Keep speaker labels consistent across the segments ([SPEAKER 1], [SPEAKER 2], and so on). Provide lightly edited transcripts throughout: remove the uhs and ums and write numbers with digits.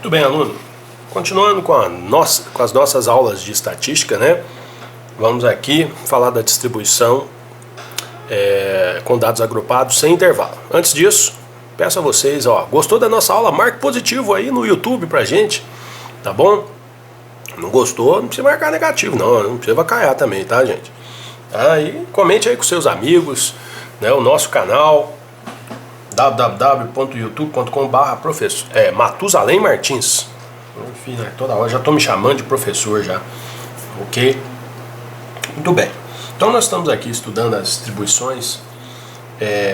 [SPEAKER 1] Muito bem, aluno. Continuando com as nossas aulas de estatística, né? Vamos aqui falar da distribuição com dados agrupados sem intervalo. Antes disso, peço a vocês, gostou da nossa aula? Marque positivo aí no YouTube pra gente, tá bom? Não gostou, não precisa marcar negativo, não precisa vacaiar também, tá, gente? E comente aí com seus amigos, né? O nosso canal www.youtube.com/Matusalém Martins. Enfim, né, toda hora já estou me chamando de professor já, ok? Muito bem, então nós estamos aqui estudando as distribuições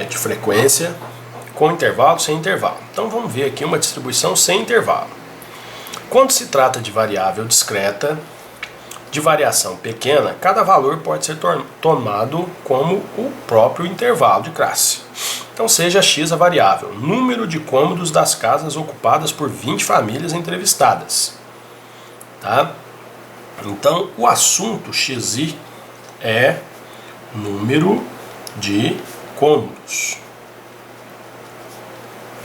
[SPEAKER 1] de frequência com intervalo, sem intervalo. Então vamos ver aqui uma distribuição sem intervalo. Quando se trata de variável discreta, de variação pequena, cada valor pode ser tomado como o próprio intervalo de classe. Então seja x a variável, número de cômodos das casas ocupadas por 20 famílias entrevistadas. Tá? Então o assunto xi é número de cômodos.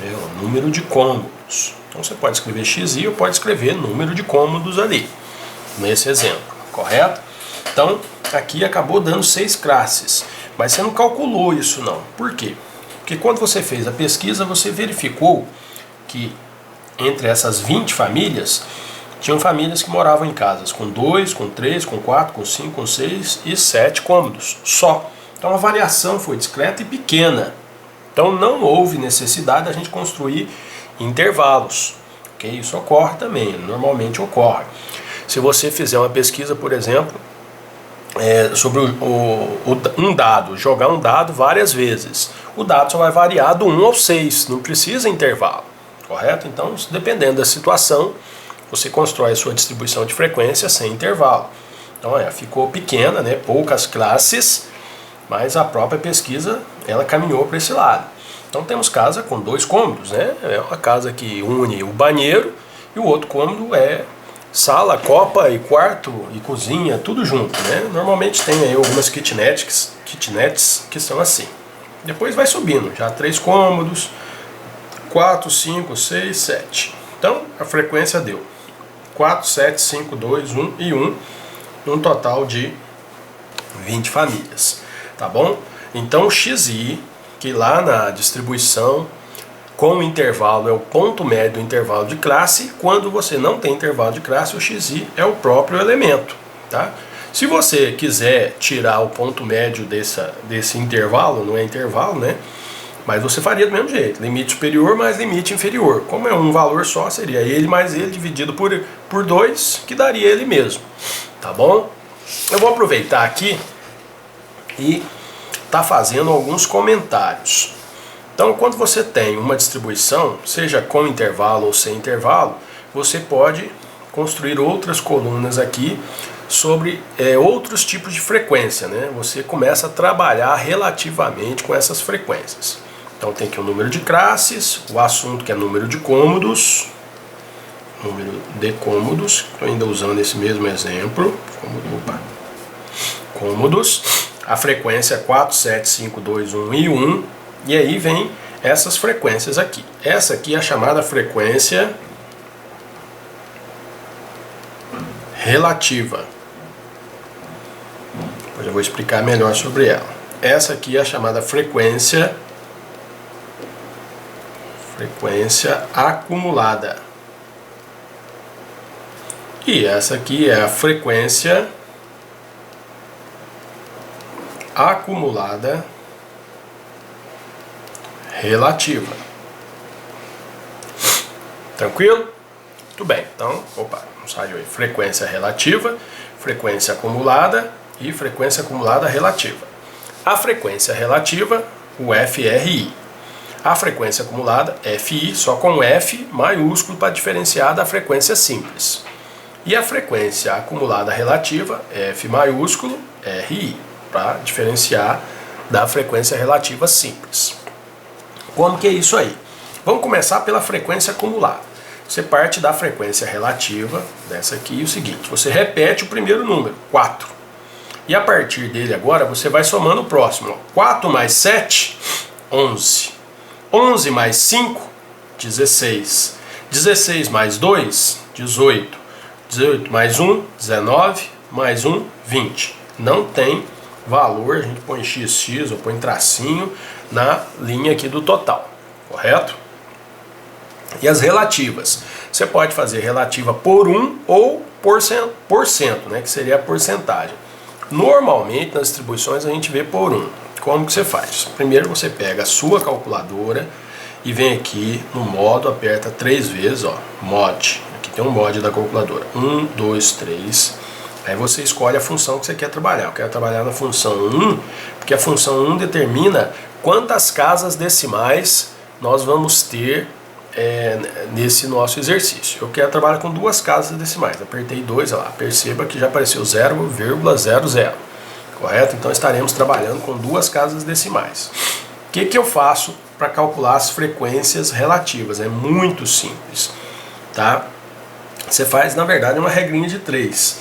[SPEAKER 1] É o número de cômodos. Então você pode escrever xi ou pode escrever número de cômodos ali, nesse exemplo, correto? Então aqui acabou dando 6 classes, mas você não calculou isso não. Por quê? Porque quando você fez a pesquisa, você verificou que entre essas 20 famílias, tinham famílias que moravam em casas com 2, com 3, com 4, com 5, com 6 e 7 cômodos só. Então a variação foi discreta e pequena. Então não houve necessidade da gente construir intervalos. Okay? Isso ocorre também, normalmente ocorre. Se você fizer uma pesquisa, por exemplo, sobre um dado, jogar um dado várias vezes, o dado só vai variar do 1 ao 6, não precisa intervalo, correto? Então, dependendo da situação, você constrói a sua distribuição de frequência sem intervalo. Então, ficou pequena, né? Poucas classes, mas a própria pesquisa ela caminhou para esse lado. Então, temos casa com 2 cômodos, né? É uma casa que une o banheiro e o outro cômodo é sala, copa e quarto e cozinha, tudo junto, né? Normalmente tem aí algumas kitnets que são assim. Depois vai subindo, já 3 cômodos, 4, 5, 6, 7. Então a frequência deu 4, 7, 5, 2, 1 e 1, num total de 20 famílias, tá bom? Então o xi, que lá na distribuição com o intervalo é o ponto médio do intervalo de classe. Quando você não tem intervalo de classe, o xi é o próprio elemento. Tá? Se você quiser tirar o ponto médio desse intervalo, não é intervalo, né? Mas você faria do mesmo jeito. Limite superior mais limite inferior. Como é um valor só, seria ele mais ele dividido por 2, que daria ele mesmo. Tá bom? Eu vou aproveitar aqui e tá fazendo alguns comentários. Então, quando você tem uma distribuição, seja com intervalo ou sem intervalo, você pode construir outras colunas aqui sobre outros tipos de frequência, né? Você começa a trabalhar relativamente com essas frequências. Então, tem aqui o número de classes, o assunto que é número de cômodos, estou ainda usando esse mesmo exemplo, cômodos, a frequência 4, 7, 5, 2, 1 e 1, e aí vem essas frequências aqui. Essa aqui é a chamada frequência relativa. Depois eu vou explicar melhor sobre ela. Essa aqui é a chamada frequência acumulada. E essa aqui é a frequência acumulada relativa. Tranquilo? Muito bem. Então, saiu aí. Frequência relativa, frequência acumulada e frequência acumulada relativa. A frequência relativa, o FRI. A frequência acumulada, FI, só com F maiúsculo para diferenciar da frequência simples. E a frequência acumulada relativa, F maiúsculo, RI, para diferenciar da frequência relativa simples. Como que é isso aí? Vamos começar pela frequência acumulada. Você parte da frequência relativa, dessa aqui, o seguinte, você repete o primeiro número, 4. E a partir dele agora, você vai somando o próximo. 4 mais 7, 11. 11 mais 5, 16. 16 mais 2, 18. 18 mais 1, 19, mais 1, 20. Não tem valor, a gente põe XX ou põe tracinho na linha aqui do total, correto? E as relativas, você pode fazer relativa por 1 ou por cento, né, que seria a porcentagem. Normalmente nas distribuições a gente vê por 1. Como que você faz? Primeiro você pega a sua calculadora e vem aqui no modo, aperta 3 vezes, ó, mod. Aqui tem um mod da calculadora. 1, 2, 3. Aí você escolhe a função que você quer trabalhar. Eu quero trabalhar na função 1, porque a função 1 determina quantas casas decimais nós vamos ter nesse nosso exercício. Eu quero trabalhar com 2 casas decimais. Apertei 2, olha lá, perceba que já apareceu 0,00. Correto? Então estaremos trabalhando com 2 casas decimais. O que eu faço para calcular as frequências relativas? É muito simples, tá? Você faz, na verdade, uma regrinha de 3,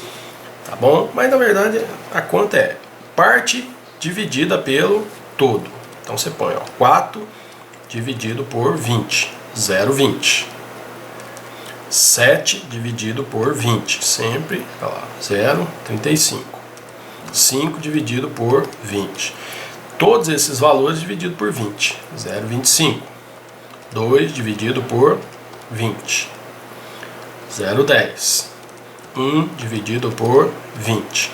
[SPEAKER 1] tá bom? Mas na verdade a conta é parte dividida pelo todo. Então você põe, ó, 4 dividido por 20, 0,20. 7 dividido por 20, sempre, olha lá, 0,35. 5 dividido por 20. Todos esses valores dividido por 20. 0,25. 2 dividido por 20. 0,10. 1 dividido por 20.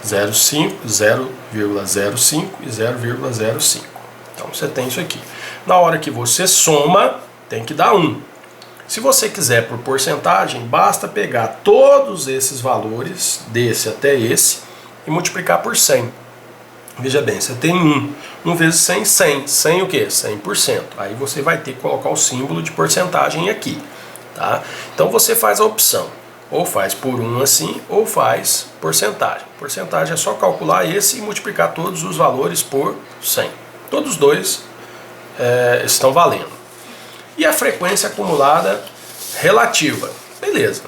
[SPEAKER 1] 0,5, 0,05 e 0,05. Então você tem isso aqui. Na hora que você soma, tem que dar 1. Se você quiser por porcentagem, basta pegar todos esses valores, desse até esse, e multiplicar por 100. Veja bem, você tem 1 vezes 100, 100. 100 o quê? 100%. Aí você vai ter que colocar o símbolo de porcentagem aqui, tá? Então você faz a opção, ou faz por 1 assim, ou faz porcentagem. Porcentagem é só calcular esse e multiplicar todos os valores por 100. Todos os dois estão valendo. E a frequência acumulada relativa. Beleza.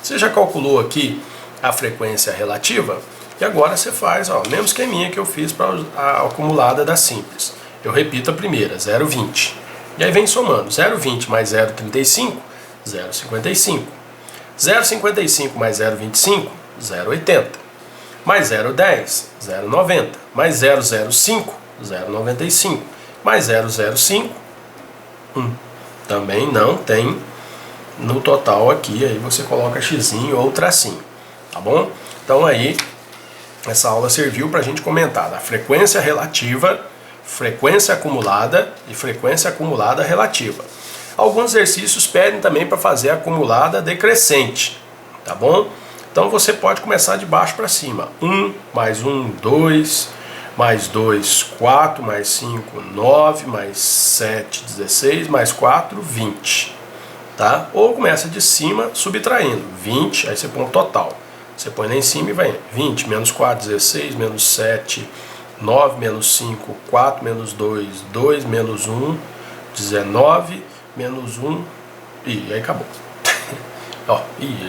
[SPEAKER 1] Você já calculou aqui a frequência relativa? E agora você faz, ó, o mesmo esqueminha que eu fiz para a acumulada da simples. Eu repito a primeira, 0,20. E aí vem somando, 0,20 mais 0,35, 0,55. 0,55 mais 0,25, 0,80. Mais 0,10, 0,90. Mais 0,05, 0,95. Mais 0,05, 1. Também não tem no total aqui, aí você coloca xzinho ou tracinho, tá bom? Então aí, essa aula serviu para a gente comentar da frequência relativa, frequência acumulada e frequência acumulada relativa. Alguns exercícios pedem também para fazer acumulada decrescente, tá bom? Então você pode começar de baixo para cima. 1, mais 1, 2, mais 2, 4, mais 5, 9, mais 7, 16, mais 4, 20. Tá? Ou começa de cima subtraindo. 20, aí você põe o total. Você põe lá em cima e vai 20, menos 4, 16, menos 7, 9, menos 5, 4, menos 2, 2, menos 1, 19, menos 1, e aí acabou. Ó,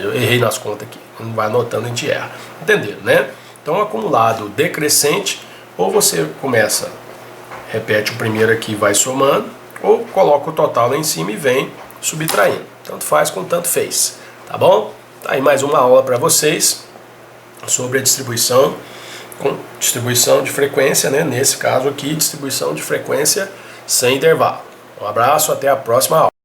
[SPEAKER 1] eu errei nas contas aqui, não vai anotando, a gente erra. Entenderam, né? Então, acumulado decrescente, ou você começa, repete o primeiro aqui e vai somando, ou coloca o total lá em cima e vem subtraindo. Tanto faz como tanto fez, tá bom? Tá aí mais uma aula para vocês sobre a distribuição de frequência, né? Nesse caso aqui, distribuição de frequência sem intervalo. Um abraço, até a próxima aula.